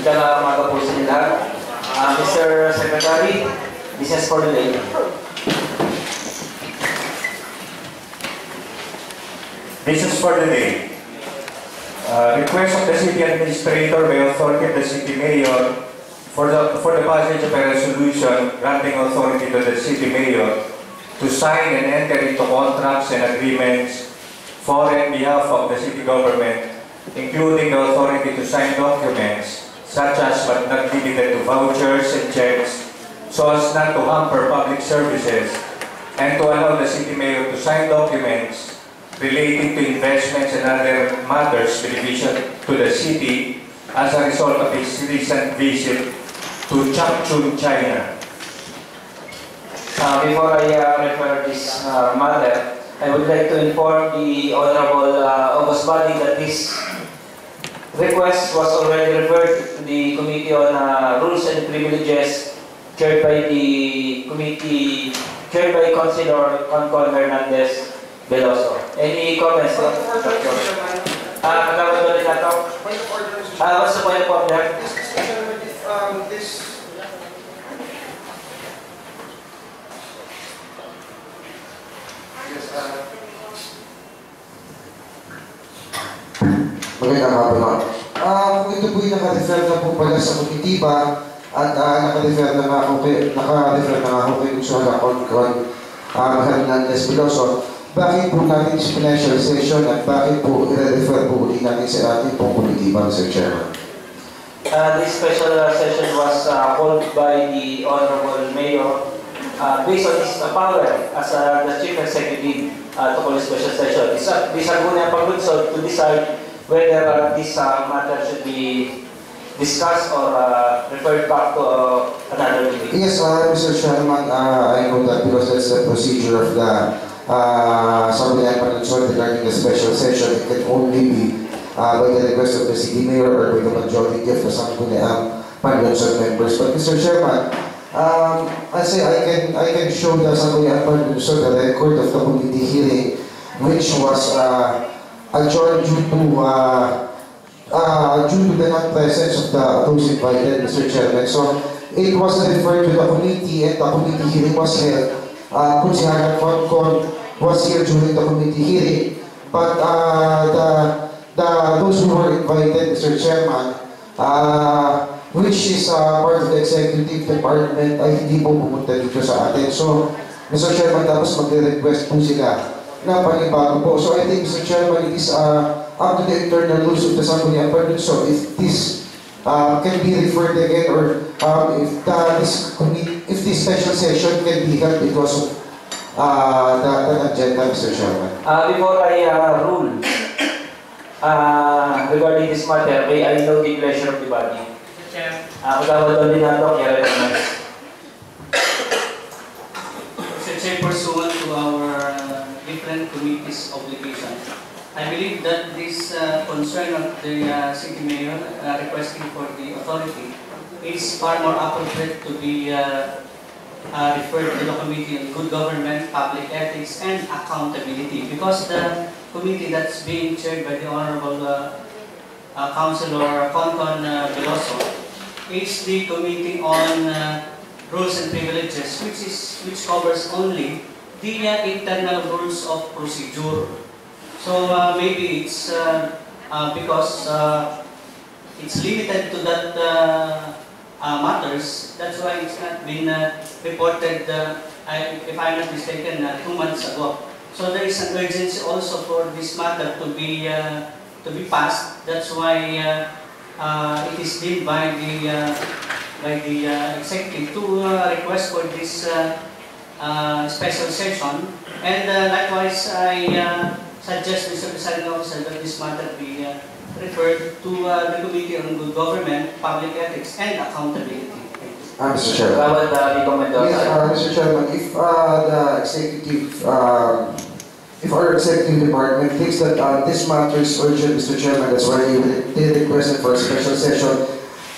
Magandang umaga po sa inyo lahat. Mr. Secretary, business for the day. Business for the day. Request of the city administrator by authority of the city mayor for the passage of a resolution granting authority to the city mayor to sign and enter into contracts and agreements for and behalf of the city government, including the authority to sign documents such as but not limited to vouchers and checks, so as not to hamper public services, and to allow the city mayor to sign documents relating to investments and other matters beneficial to the city as a result of his recent visit to Changchun, China. Before I refer this matter, I would like to inform the Honorable August Body that this request was already referred to the Committee on Rules and Privileges, chaired by Councilor Concon Hernandez Veloso. Any comments? What's the point of order? Magandang hapon po. Kung ito po'y naka-refer na po pala sa komitiba at naka-refer na nga ako kay Kusala Concon Hernandez Veloso, bakit po natin special session at bakit po i-refer po ulit natin sa ating pong komitiba, Mr. Chairman? This special session was called by the Honorable Mayor based on his power as the Chief Executive to call a special session. These are going to decide whether this matter should be discussed or referred back to another meeting. Yes, Mr. Chairman, I know that because that's the procedure of the Sangguniang Panlunsod regarding the special session. It can only be by the request of the city mayor or by the majority of the Sangguniang Panlunsod members. But Mr. Chairman, I say I can show the Sangguniang Panlunsod the record of the committee hearing, which was adjourned due to the non-presence of those invited, Mr. Chairman. So it was referred to the committee, and the committee hearing was held. Councilor Concon was here during the committee hearing, but those who were invited, Mr. Chairman, which is part of the executive department, ay hindi po pumunta dito sa atin. So, Mr. Chairman, tapos magre-request po sila na panibago po. So I think, Mr. Chairman, it is up to the internal rules of the Sangguniang Panlunsod. So if this can be referred again, or if this special session can be held because of the agenda, Mr. Chairman. Before I rule regarding this matter, may I know the pleasure of the body? Chair. Magkakaroon din nato, kaya recognize. Mr. Chair, pursuant to our different committees' obligation, I believe that this concern of the city mayor requesting for the authority is far more appropriate to be referred to the Committee on Good Government, Public Ethics, and Accountability, because the committee that's being chaired by the Honorable Councilor Concon Veloso is the Committee on Rules and Privileges, which covers only the internal rules of procedure. So maybe it's because it's limited to that matters. That's why it's not been reported, if I'm not mistaken, 2 months ago. So there is an urgency also for this matter to be passed. That's why it is deemed by the executive to request for this special session. And likewise, I suggest, Mr. Presiding Officer, that this matter be referred to the Committee on Good Government, Public Ethics, and Accountability. Mr. Chairman. Mr. Chairman, if the executive, if our executive department thinks that this matter is urgent, Mr. Chairman, that's why they requested for a special session.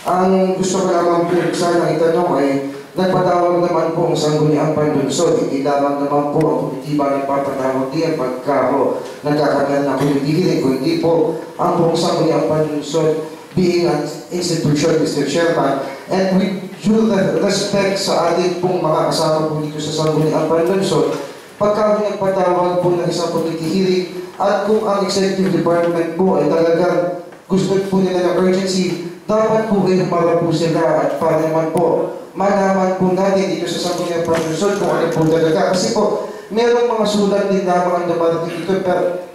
Ang gusto ko lamang sana itanong ay, nagpatawag naman po ang Sangguniang Panlunsod. Hindi lamang naman po ang komitiba nagpapatawag diyan pagka nagkakaroon ng committee hearing. Kung hindi po ang buong Sangguniang Panlunsod being an institution, Mr. Chairman. And with due respect sa ating pong mga kasama po dito sa Sangguniang Panlunsod, pagka nagpatawag po ng isang committee hearing at kung ang executive department po ay talagang gusto po nila ng urgency, dapat po ay humarap po sila at para naman po malaman po natin dito sa Sangguniang Panlunsod kung ano po talaga. Kasi po, merong mga sulat din naman ang dumarating dito,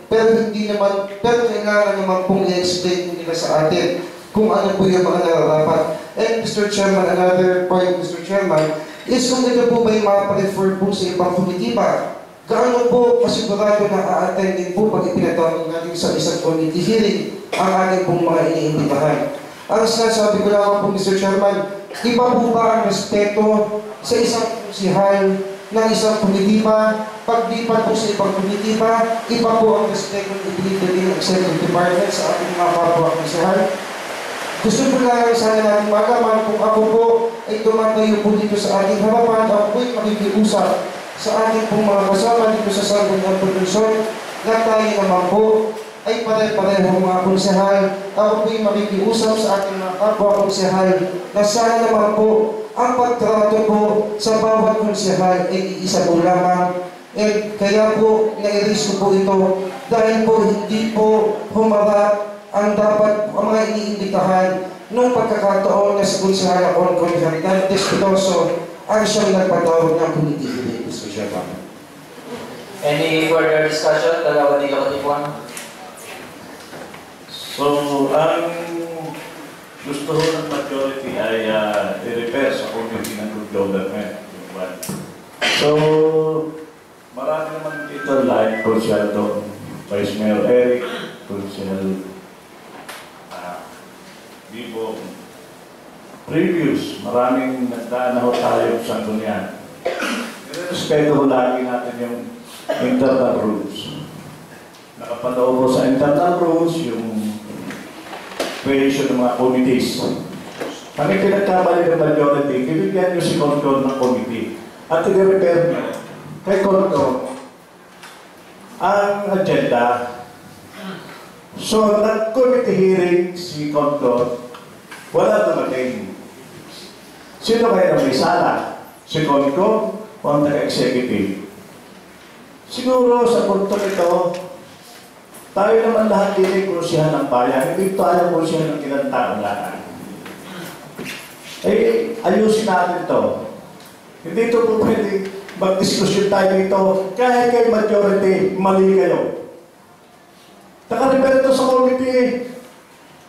pero hindi naman, pero kailangan naman pong i-explain nila sa atin kung ano po yung mga nararapat. And Mr. Chairman, another point, Mr. Chairman, is kung ito po ba yung mapa-refer po sa ibang committee pa, gaano po kasigurado na a-attend din po pag ipinatawag natin sa isang committee hearing ang ating pong mga iniimbitahan. Ang sinasabi ko lang po, Mr. Chairman, iba po ba ang respeto sa isang konsihal ng isang komitiba, pagdipan po sa ibang komitiba, iba po ang respeto ng ibinibigay ng executive department sa ating mga kapwa konsihal. Gusto ko lang sana natin malaman kung ako po ay tumatayo po dito sa ating harapan, ako po ay makikiusap sa ating pong mga kasama dito sa Sangguniang Panlunsod na tayo naman po ay pare-pareho mga konsehal. Ako po'y makikiusap sa ating mga kapwa konsehal na sana naman po ang pagtrato po sa bawat konsehal ay iisa po lamang. And kaya po nairis ko po ito dahil po hindi po humarap ang dapat ang mga iniimbitahan noong pagkakataon na si Konsehal Conferendan Despidoso ang siyang nagpatawag ng committee hearing, Mr. Chairman. Any further discussion? Dalawa nila Katipuan. So, ang gusto ko ng majority ay i-repair sa committee ng good government. So, marami naman dito like Consial Vice Mayor Eric, Consial Vivo, previous, maraming nagdaan na ho tayo sa Sangguniang. Respeto ko lagi natin yung internal rules. Nakapanood ko sa internal rules yung creation ng mga committees. Kami pinagkamali ng majority, bibigyan nyo si Control ng committee at i-repair nyo kay Control ang agenda. So, nag-committee hearing si Control, wala dumating. Sino kayo na may sala? Si Control o ang taga-executive? Siguro sa puntong ito, tayo naman lahat din ay kursihan ng bayan. Hindi tayo kursihan ng ilang taong lahat. Eh, ayusin natin ito. Hindi ito po pwede mag-diskusyon tayo dito. Kahit kayo majority, mali kayo. Naka-refer ito sa committee.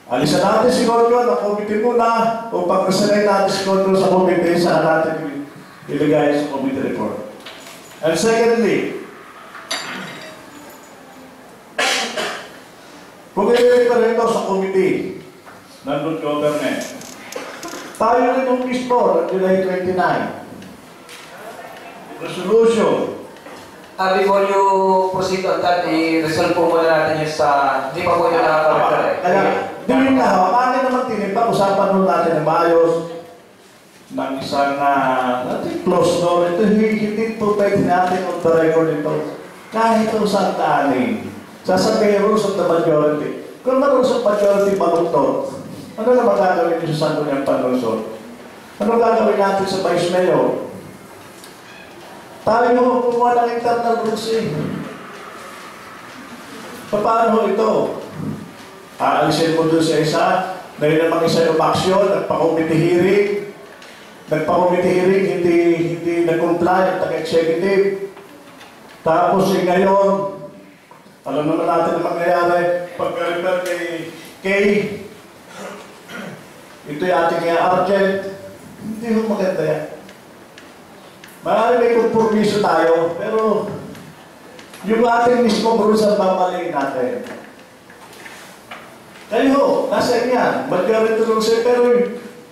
Alisan natin si Control ng committee muna o pagkasanay natin si Control sa committee saan natin ilagay sa committee report. And secondly, kung i-refer ito sa committee ng good government, tayo rin yung mismo ng July 29. Resolution. Before you proceed on that, i-resolve po muna natin yung sa... Hindi pa po yung nakaka-refer. Kaya, din na, bakit naman tinipag, usapan nun natin ng maayos ng isang close door. Ito, hindi po pwede natin on the record ito. Kahit ito sa daanin, sasabihin rules of the majority. Kung rules of majority maluktot, ano na magagawin nyo sa Sangguniang Panlunsod? Ano gagawin natin sa Vice Mayor? Tayo kumuha ng internal rules eh. Paano ito? Aalisin mo doon sa isa, dahil namang isa yung aksyon, nagpa-committee hearing, hindi nag-comply ang taga-executive. Tapos ngayon, alam naman natin ang mangyayari, pagka-refer kay ito yung ating urgent, hindi mo maganda yan. Marami may kompromiso tayo, pero yung ating mismo rules ang mamaliin natin. Kayo, nasa yan, majority rules eh, pero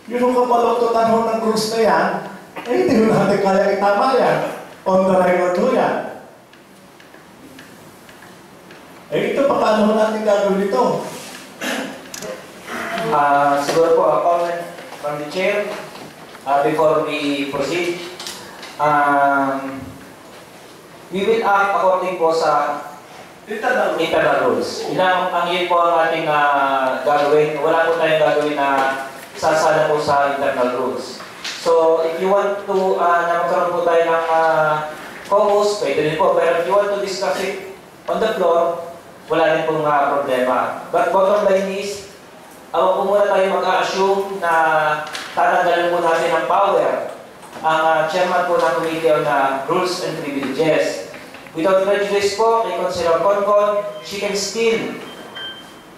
yung kapalototan ho ng rules na yan, eh hindi mo natin kaya itama yan. On the record ho yan. Eh ito, paano natin gagawin ito? Siguro po a comment from the chair before we proceed. We will act according po sa internal rules. Ang yun po ang ating gagawin. Wala po tayong gagawin na sasala po sa internal rules. So, if you want to, na magkaroon po tayo ng co-host, pwede rin po. Pero if you want to discuss it on the floor, wala rin pong problema. But bottom line is, po muna tayo mag-assume na tatanggalin po natin ang power ang chairman po ng Committee on Rules and Privileges. Without prejudice po, kay Councilor Concon, she can still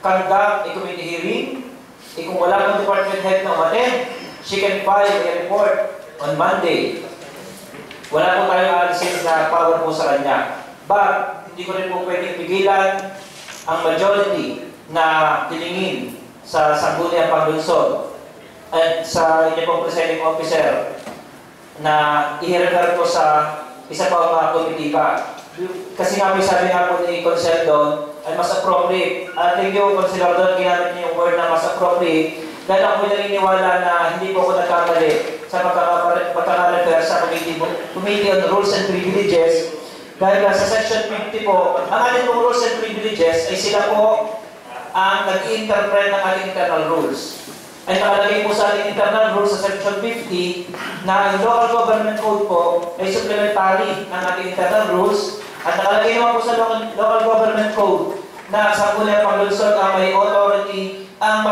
conduct a committee hearing. Kung wala pong department head na umattend, she can file a report on Monday. Wala po tayong alisin na power po sa kanya. But, hindi ko rin po pwedeng pigilan ang majority na tilingin sa Sangguniang Panglunsod at sa inyo pong presiding officer na i-refer po sa isa pa komitiba. Kasi nga may sabi nga po ni Consul doon ay mas appropriate. Thank you, Consular doon, ginamit niyo yung word na mas appropriate dahil ako naniniwala na hindi po ako nagkamali sa pagkaka-refer sa Committee on Rules and Privileges dahil sa Section 50 po, ang ating pong Rules and Privileges ay sila po ang nag-interpret ng ating internal rules. Ay nakalagay po sa ating internal rules sa Section 50 na ang Local Government Code po ay supplementary ng ating internal rules at nakalagay naman po sa Local Government Code na sa Sangguniang Panglunsod ang may authority ang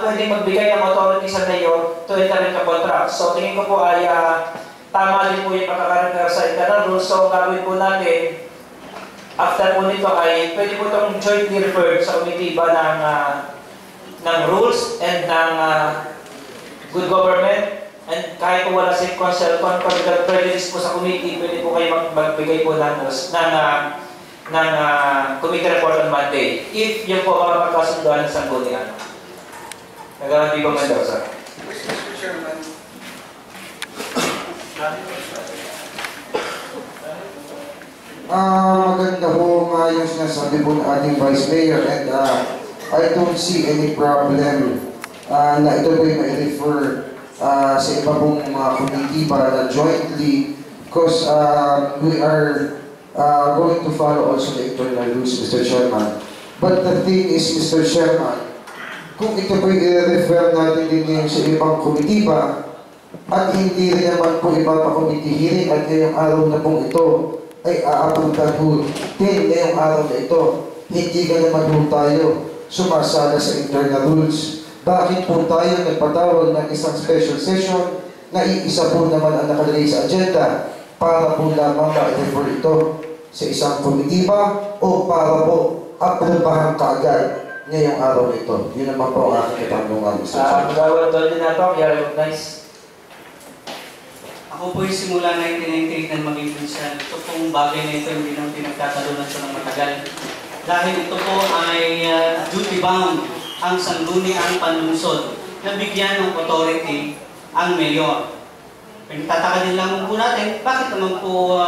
pwedeng magbigay ng authority sa mayor to enter into contract. So tingin ko po ay tama din po yung pagkakaroon sa internal rules. So gagawin po natin after po nito ay pwede po itong jointly referred sa committee ba ng rules and ng good government and kahit po wala si Council prejudice po sa committee, pwede po kayo magbigay po ng committee report on Monday if yun po makapagkasunduan ng Sanggunian. Nagarampi ba man daw, sir? Mr. Chairman, maganda po nga yung sinasabi po ng ating Vice Mayor and I don't see any problem na ito po yung mai-refer sa iba pong mga committee para jointly because we are going to follow also the internal rules, Mr. Chairman. But the thing is, Mr. Chairman, kung ito po i-refer natin din ngayon sa ibang committee ba at hindi rin naman po iba pa committee hearing at ngayong araw na pong ito ay aapuntan po din ngayong araw na ito, hindi ka naman po tayo sumasala sa internal rules. Bakit po tayo nagpatawag ng isang special session na iisa po naman ang nakalagay sa agenda para po lamang ma-refer ito sa isang committee ba o para po aprobahan kaagad ngayong araw na ito? Yun naman po ang aking katanungan, Mr. Chairman. Magawal doon din na ito, i-recognize. Ako po yung simula 1998 na maging minsan. Ito pong bagay na ito hindi nang pinagtatalunan sa ng matagal. Dahil ito po ay duty bound ang Sangguniang Panlungsod na bigyan ng authority ang mayor. Pagtataka din lang po natin, bakit naman po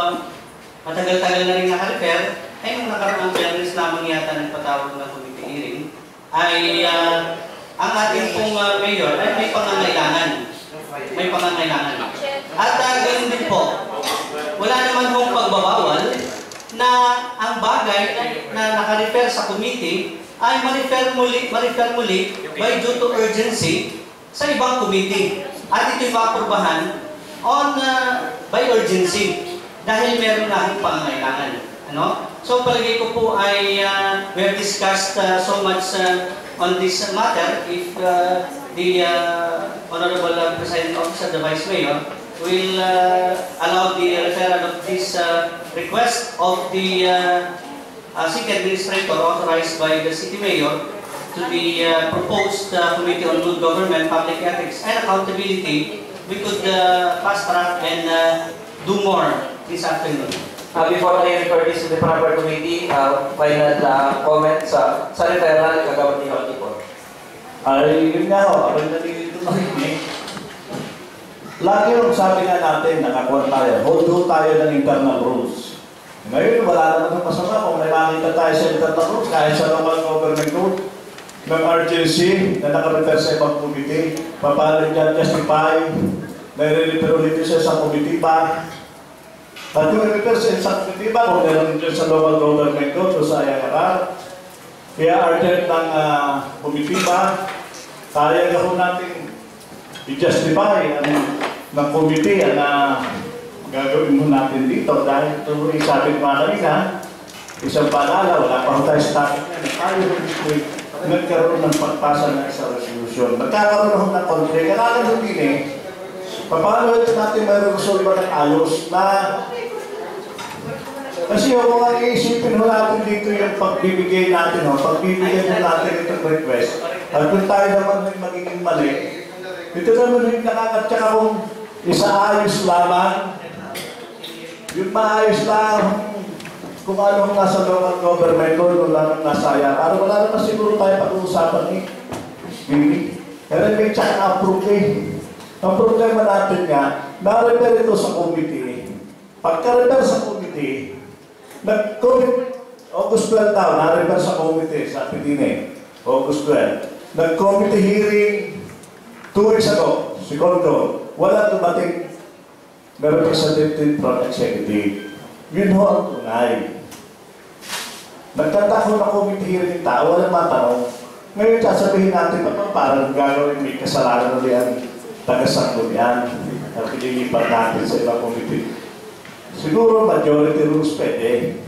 matagal-tagal na rin naka-refer, ay nung nakaraang fairness lamang yata ng patawag na committee hearing, ay ang ating pong mayor ay may pangangailangan. May pangangailangan. At ganoon din po, wala naman pong pagbabawal na ang bagay na naka-refer sa committee ay ma-refer muli by due to urgency sa ibang committee. At ito'y maapurbahan by urgency dahil meron na pangangailangan. Ano? So palagay ko po ay we have discussed so much on this matter. If the Honorable President Officer, the Vice Mayor, will allow the referral of this request of the City Administrator authorized by the City Mayor to the proposed Committee on Good Government, Public Ethics and Accountability, we could fast track and do more this afternoon. Before I refer this to the proper committee, final comment sa referral, gagawin niyo ang ipon. Ay, yun nga ho, ako yung nalilito makinig. Lagi yung sabi nga natin, nakakuha tayo, hold tayo ng internal rules. Ngayon, wala naman masama kung may makita tayo sa internal rules, kahit sa local government code, ng urgency na nakarefer sa ibang committee, paano dyan justify, may re-refer ulit siya sa committee pa. At yung repair sa executive, kung meron dyan sa local government code o sa IRR, kaya urgent ng komitiba, kaya na po natin i-justify ng committee na gagawin mo natin dito dahil ito yung sabi ko kanina, isang paalala, wala pa tayo sa topic na tayo nagkaroon ng pagpasa ng isang resolution. Magkakaroon ng konflict. Kailangan din eh, paano ito natin mayroon resolve ng ayos na kasi yung mga iisipin ho natin dito yung pagbibigay natin, pagbibigay natin itong request. At kung tayo naman yung magiging mali, ito naman yung nakakatsaka kung isaayos lamang, yung maayos lang, kung ano nasa local government ko, kung ano nasa IRR, wala naman siguro tayo pag-uusapan eh. Pero may tsaka na-approve eh. Ang problema natin nga, na-repair ito sa committee. Pagka-repair sa committee, August 12 daw, na-repair sa committee, sa PDNE, August 12. Nag-committee hearing 2 weeks ago, segundo, wala dumating na representative from executive. Yun ho ang tunay. Nagkataon na committee hearing yung tao, walang matanong. Ngayon, sasabihin natin, parang gagawin may kasalanan ulit ang taga-sanggol yan. At pinilipat natin sa ibang committee. Siguro, majority rules pwede.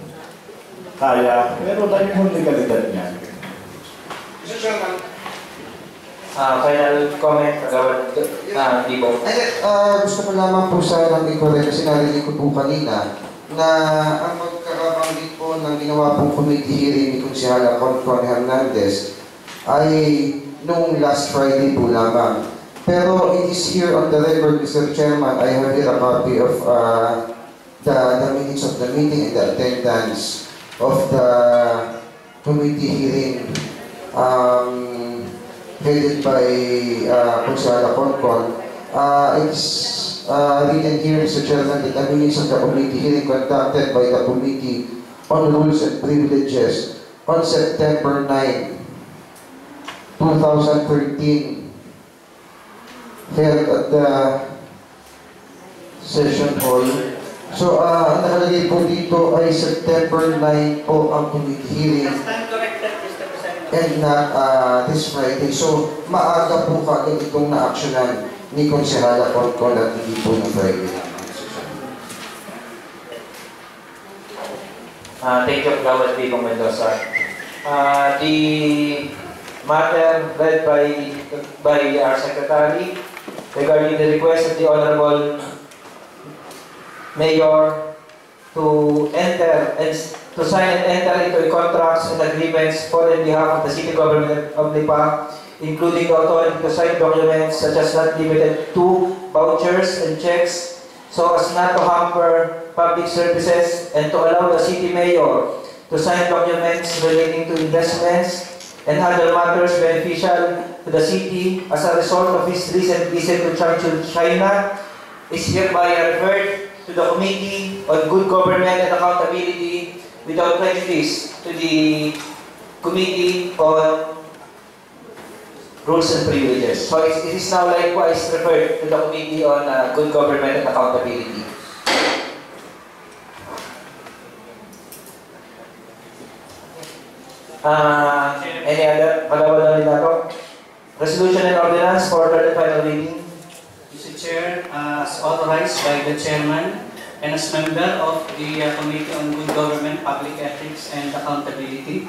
Kaya, pero na yung legalidad niya. Mr. Chairman. Final comment, Kagawad Dibo. Gusto ko lamang po sanang i-correct kasi narinig ko po kanina na ang magkakabanggit po ng ginawa pong committee hearing ni Konsehala Concon Hernandez ay nung last Friday po lamang. Pero it is here on the record, Mr. Chairman, I have here a copy of the minutes of the meeting and the attendance of the committee hearing headed by Konsehala Concon. It's written here, Mr. Chairman, that the minutes of the committee hearing conducted by the Committee on Rules and Privileges on September 9, 2013, held at the session hall. So, ang nakalagay po dito ay September 9 po ang committee hearing. And not this Friday. So, maaga po kagad itong na-actionan ni Konsehala Concon at hindi po na Friday. Thank you, Kagawad Dibo Mendoza. The matter read by our Secretary regarding the request of the Honorable Mayor to enter and to sign and enter into contracts and agreements for and behalf of the City Government of Lipa, including the authority to sign documents such as not limited to vouchers and checks, so as not to hamper public services, and to allow the City Mayor to sign documents relating to investments and other matters beneficial to the City as a result of his recent visit to China, is hereby referred to the Committee on Good Government and Accountability without prejudice to the Committee on Rules and Privileges. So it is now likewise referred to the Committee on Good Government and Accountability. Any other? Magawad na ako. Resolution and ordinance for third and final reading. Mr. Chair, as authorized by the Chairman and as member of the Committee on Good Government, Public Ethics and Accountability,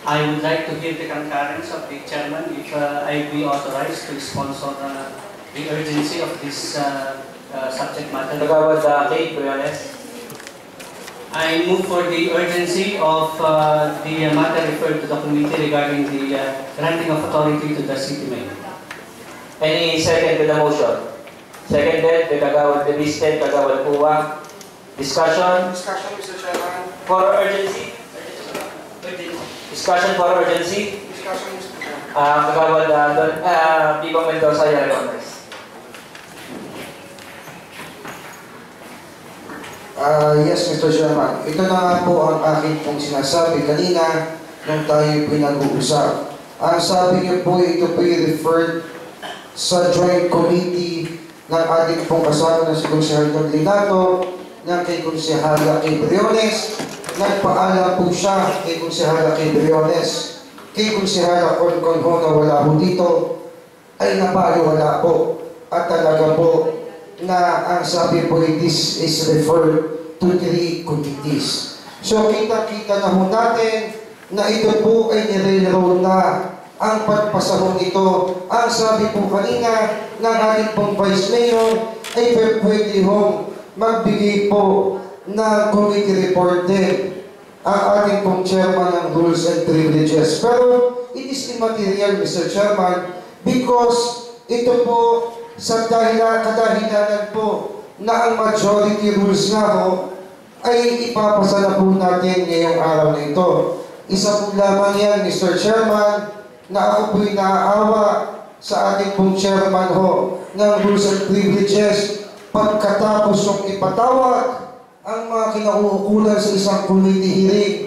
I would like to give the concurrence of the Chairman if I be authorized to sponsor the urgency of this subject matter. Magawad Kate Briones. I move for the urgency of the matter referred to the committee regarding the granting of authority to the City Mayor. Any second to the motion? Seconded by Kagawad Debiste, Kagawad Puwa. Discussion? Discussion, Mr. Chairman. For urgency? Discussion for urgency? Discussion, Mr. Chairman. Kagawad Dibo Mendoza, your honors. Yes, Mr. Chairman. Ito na nga po ang akin pong sinasabi kanina nung tayo pinag-uusap. Ang sabi niyo po, ito po referred sa joint committee ng ating pong kasama na si Congressman Linato ng kay Konsehala Kay Briones. Nagpaalam po siya kay Konsehala Kay Briones. Kay Konsehala Concon ho na wala po dito, ay napaliwala po. At talaga po na ang sabi po, this is referred to 3 committees. So kita-kita na ho natin na ito po ay nire-roll na ang pagpasahon ito. Ang sabi po kanina ng ating pong Vice Mayor ay pwede hong magbigay po ng committee report din ang ating pong Chairman ng Rules and Privileges. Pero it is immaterial, Mr. Chairman, because ito po sa kadahilanan po na ang majority rules nga ho ay ipapasa na po natin ngayong araw na ito. Isa po lamang yan, Mr. Chairman, na ako po'y naaawa sa ating pong chairman ho ng Rules and Privileges pagkatapos yung ipatawag ang mga kinauukulan sa isang committee hearing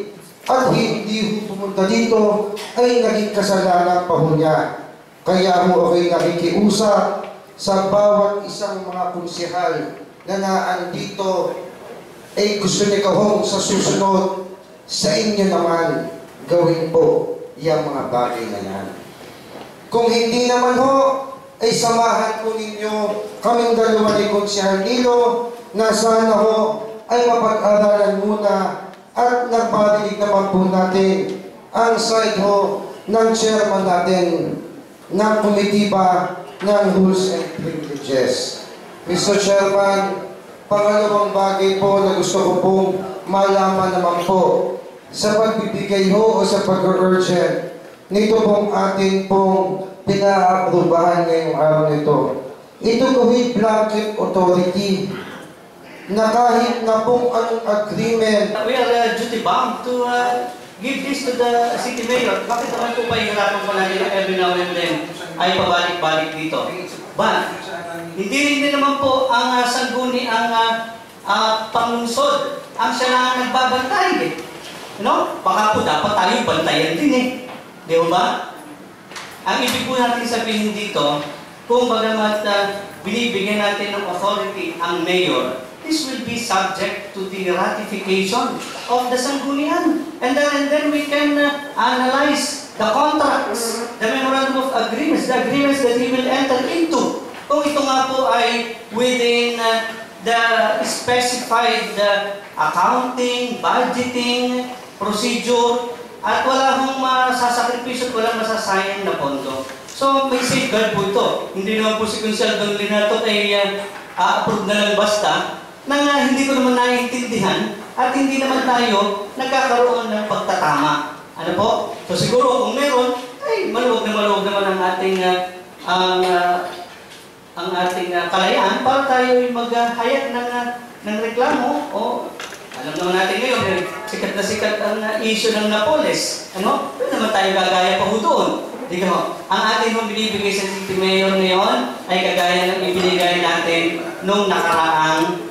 at hindi pumunta dito ay naging kasalanan pa ho niya. Kaya ho ako'y nakikiusap sa bawat isang mga konsehal na naandito ay gusto niya kahong sa susunod sa inyo naman gawin po yung mga bagay na yan. Kung hindi naman ho, ay samahan po ninyo kaming dalawa ni Konsehal Nilo na sana ho ay mapag-aralan muna at nagpadinig naman po natin ang side ho ng chairman natin ng komitiba ng Rules and Privileges. Mr. Chairman, pangalawang bagay po na gusto ko pong malaman naman po sa pagbibigay ho o sa pag-urgent nito pong ating pong pina-aprobahan ngayong araw nito. Ito po'y blanket authority na kahit na pong anong agreement. We are duty bound to give this to the city mayor. Bakit naman po pahihirapan ko natin every now and then ay pabalik-balik dito? But, hindi naman po ang sangguni ang panglungsod. Ang siya lang ang nagbabantay eh. No? Baka po dapat tayo bantayan din eh. Di ba? Ang ibig po natin sabihin dito, kung bagamat binibigyan natin ng authority ang mayor, this will be subject to the ratification of the sanggunian. And then we can analyze the contracts, the memorandum of agreements, the agreements that he will enter into. Kung ito nga po ay within the specified accounting, budgeting, procedure, at wala hong masasakripisyo at walang masasayang na pondo. So, may safeguard po ito. Hindi naman po si Consul Don Linato ay approve na lang basta na hindi ko naman naiintindihan at hindi naman tayo nagkakaroon ng pagtatama. Ano po? So, siguro kung meron, ay maluwag naman ang ating kalayaan para tayo maghayag ng reklamo o alam naman natin ngayon, sikat na sikat ang issue ng Napoles. Ano? Doon naman tayo gagaya pa ho doon. Hindi ka ang ating mong binibigay sa city mayor ngayon ay kagaya ng ibinigay natin nung nakaraang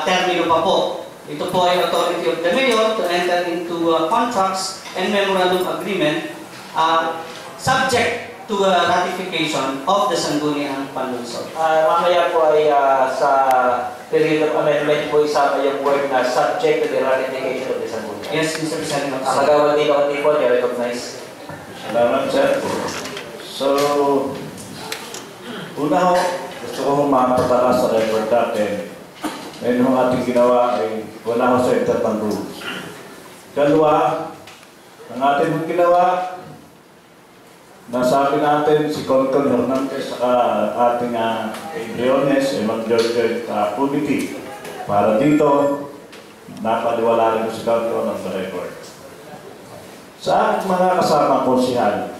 termino pa po. Ito po ay authority of the mayor to enter into contracts and memorandum agreement subject to ratification of the Sangguniang Panlunsod. Mamaya po ay sa period of amendment po isama yung word na subject to the ratification of the Sangguniang. Yes, Mr. President. Ang kagawad dito ang tipo, you recognize. Salamat, sir. So, una ho, gusto ko mapatala sa record natin. Ngayon ho ating ginawa ay wala ho sa internal rules. Dalawa, ang ating ginawa, nasabi natin si Concon Hernandez saka ating Briones ay mag-joint committee para dito napaliwala rin si Concon ng record. Sa aking mga kasama konsehal,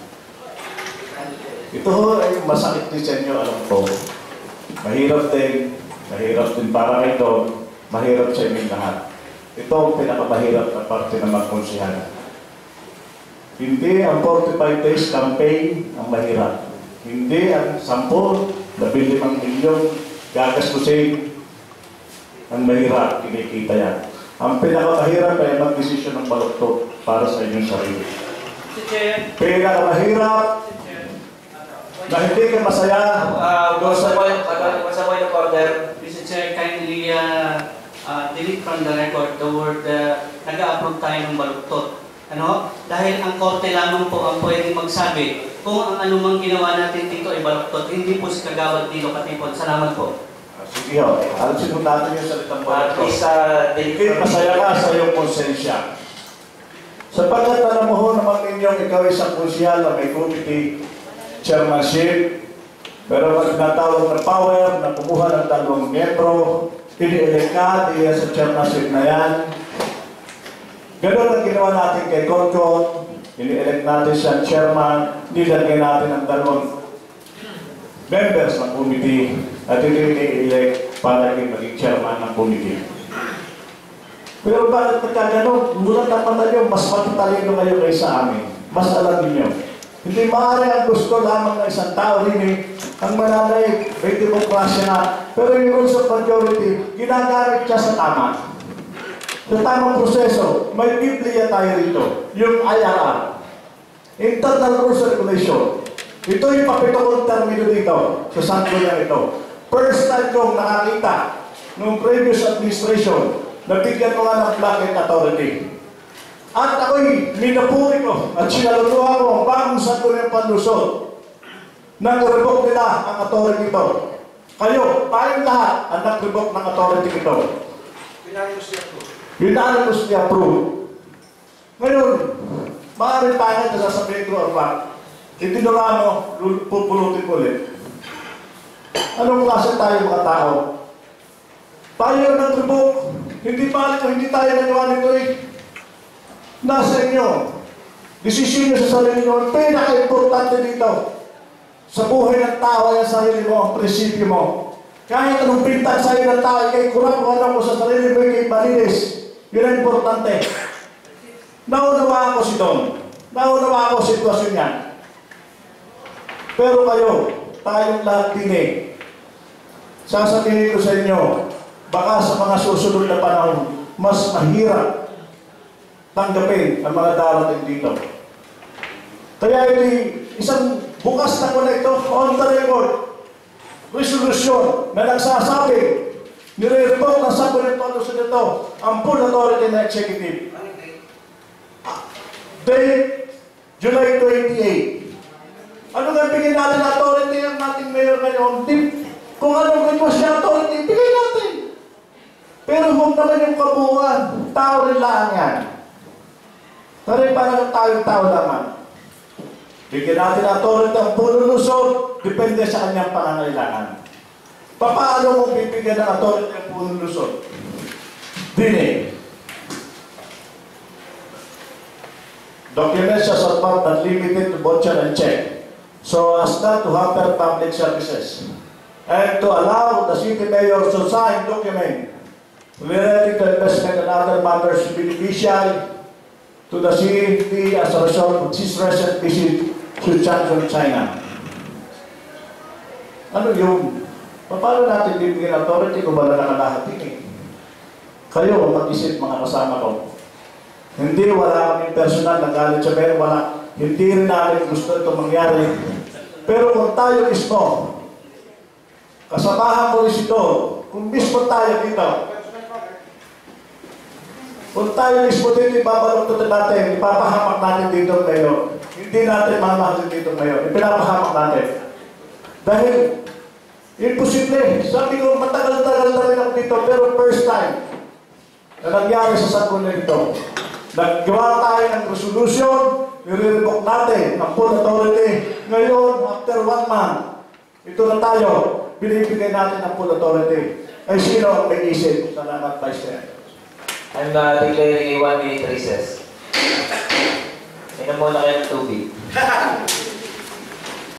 ito ay masakit din sa inyo, alam ko. Mahirap din para kay Don, mahirap sa inyo lahat. Ito ang pinakamahirap na parte ng mga konsehal. Hindi ang 45 days campaign ang mahirap. Hindi ang 10, 15 milyong gagastusin ang mahirap, kinikita yan. Ang pinakamahirap ay mag-desisyon ng baluktot para sa inyong sarili. Pinakamahirap na hindi ka masaya. Sa point of order, Mr. Chair, kindly delete from the record the word nag-a-approve tayo ng baluktot. Ano? Dahil ang korte lamang po ang pwedeng magsabi kung ang anumang ginawa natin dito ay baluktot, hindi po si Kagawad Nilo Katipon. Salamat po. Sige ho, alam sinunan natin yung salitang At baluktot. least, Ikit masaya ka sa iyong konsensya. Sapagkat alam mo ho naman ninyong ikaw isang konsyal na may committee chairmanship, pero pag natawag ng power na kumuha ng 2 miyembro, ini-elect ka, diyan sa chairmanship na yan. Ganun ang ginawa natin kay Concon, ini-elect natin siya chairman, nilagay natin ang 2 members ng committee at ini-elect para maging chairman ng committee. Pero bakit nagkaganon? Mulat ang mata nyo, mas matatalino kayo kaysa amin. Mas alam niyo. Hindi maaari ang gusto lamang ng isang tao rin ang mananay, may demokrasya na. Pero yung rules of majority, ginagamit siya sa tama. Sa tamang proseso, may Biblia tayo rito. Yung IRR. Internal Rules and Regulation. Ito yung papitokong termino dito sa sanggunian ito. First time kong nakakita nung previous administration, nabigyan ko nga ng blanket authority. At ako'y minapuri ko at sinalutuhan ko ang bagong sangguniang panlusod nang revoke nila ang authority ito. Kayo, tayong lahat ang nag-revoke ng authority ito. Unanimously approved. Ngayon, maaaring tayo na sasabihin ko ang back. Itinura mo, pupulutin ko ulit. Anong klase tayo mga tao? Tayo nag-revoke. Hindi tayo nagawa nito eh. Nasa inyo. Desisyon nyo sa sarili nyo. Ang pinaka-importante dito sa buhay ng tao ay ang sarili mo, ang prinsipyo mo. Kahit anong pintan sa iyo ng tao, kay kurang kung ano mo sa sarili mo, kay malinis. Yun ang importante. Naunawa ako si Don. Naunawa ako sa sitwasyon niya. Pero kayo, tayong lahat din eh. Sasabihin ko sa inyo, baka sa mga susunod na panahon, mas mahirap tanggapin ang mga darating dito. Kaya ito isang bukas na ko na ito, on the record, resolution na nagsasabi, nire-report ng sangguniang panlusod ito, ang full authority na executive. Date, July 28. Ano nga bigyan natin authority ang ating mayor ngayon? Kung anong request niya authority, bigay natin. Pero huwag naman yung kabuuan, tao rin lang yan. Pero parang tayong tao naman. Bigyan natin authority ang puno lusod, depende sa kanyang pangangailangan. Paano mo bibigyan ng authority ang puno lusod? Dini. Documents as about not limited to voucher and check, so as not to hamper public services, and to allow the city mayor to sign document relating to investment and other matters beneficial to the city as a result of this recent visit to Changchun, China. Ano yun? Paano natin bibigyan authority kung wala nakalahatin eh? Kayo, mag-isip mga kasama ko. Hindi, wala kaming personal na galit sa pero wala. Hindi rin namin gusto ito mangyari. Pero kung tayo mismo, kasamahan mo rin ito, kung mismo tayo dito, kung tayo mismo dito, ibabalot natin, ipapahamak natin dito ngayon. Hindi natin mamahalin dito ngayon. Ipinapahamak natin. Dahil, imposible. Sabi ko, matagal-tagal na rin ako dito, pero first time na nangyari sa sanggunian ito. Naggawa tayo ng resolution, nire-revoke natin ang full authority. Ngayon, after 1 month, ito na tayo, binibigay natin ang full authority. Ay sino ang may isip? Salamat, Vice Chair. I'm declaring a 1-minute recess. Inom muna kayo ng tubig.